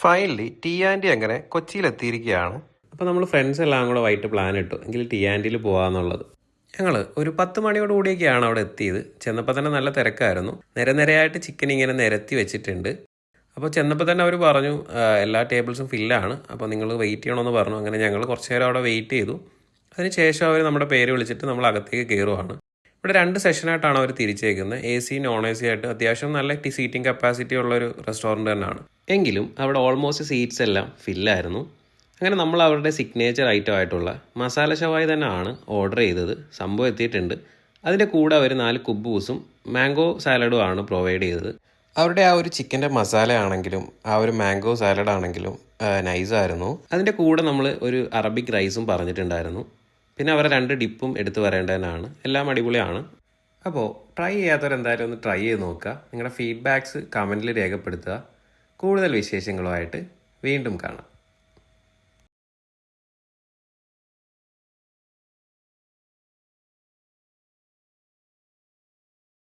Finally T anti അങ്ങനെ കൊച്ചിയിലെത്തിയിരിക്കുകയാണ്. അപ്പോൾ നമ്മൾ ഫ്രണ്ട്സ് എല്ലാം കൂടെ വൈകിട്ട് പ്ലാൻ ഇട്ടു എങ്കിൽ ടി ആൻറ്റിയിൽ പോകാമെന്നുള്ളത്. ഞങ്ങൾ ഒരു 10 മണിയോട് കൂടിയൊക്കെയാണ് അവിടെ എത്തിയത്. ചെന്നപ്പോൾ തന്നെ നല്ല തിരക്കായിരുന്നു. നിരനിരയായിട്ട് ചിക്കൻ ഇങ്ങനെ നിരത്തി വെച്ചിട്ടുണ്ട്. അപ്പോൾ ചെന്നപ്പോൾ തന്നെ അവർ പറഞ്ഞു എല്ലാ ടേബിൾസും ഫില്ലാണ്, അപ്പോൾ നിങ്ങൾ വെയിറ്റ് ചെയ്യണമെന്ന് പറഞ്ഞു. അങ്ങനെ ഞങ്ങൾ കുറച്ച് നേരം അവിടെ വെയിറ്റ് ചെയ്തു. അതിനുശേഷം അവർ നമ്മുടെ പേര് വിളിച്ചിട്ട് നമ്മൾ അകത്തേക്ക് കയറുവാണ്. ഇവിടെ 2 സെഷനായിട്ടാണ് അവർ തിരിച്ചേക്കുന്നത്. A C non A C ആയിട്ട് അത്യാവശ്യം നല്ല സീറ്റിംഗ് കപ്പാസിറ്റി ഉള്ളൊരു റെസ്റ്റോറൻറ്റ് തന്നെയാണ്. എങ്കിലും അവിടെ ഓൾമോസ്റ്റ് സീറ്റ്സ് എല്ലാം ഫില്ലായിരുന്നു. അങ്ങനെ നമ്മൾ അവരുടെ സിഗ്നേച്ചർ ഐറ്റം ആയിട്ടുള്ള മസാല ഷവായി തന്നെയാണ് ഓർഡർ ചെയ്തത്. സംഭവം എത്തിയിട്ടുണ്ട്. അതിൻ്റെ കൂടെ അവർ 4 കുബൂസും മാംഗോ സാലഡും ആണ് പ്രൊവൈഡ് ചെയ്തത്. അവരുടെ ആ ഒരു ചിക്കൻ്റെ മസാല ആണെങ്കിലും ആ ഒരു മാംഗോ സാലഡ് ആണെങ്കിലും നൈസായിരുന്നു. അതിൻ്റെ കൂടെ നമ്മൾ ഒരു അറബിക് റൈസും പറഞ്ഞിട്ടുണ്ടായിരുന്നു. പിന്നെ അവരുടെ 2 ഡിപ്പും എടുത്തു വരേണ്ടതിനാണ്. എല്ലാം അടിപൊളിയാണ്. അപ്പോൾ ട്രൈ ചെയ്യാത്തവരെന്തായാലും ഒന്ന് ട്രൈ ചെയ്ത് നോക്കുക. നിങ്ങളുടെ ഫീഡ്ബാക്ക്സ് കമൻറ്റിൽ രേഖപ്പെടുത്തുക. കൂടുതൽ വിശേഷങ്ങളുമായിട്ട് വീണ്ടും കാണാം.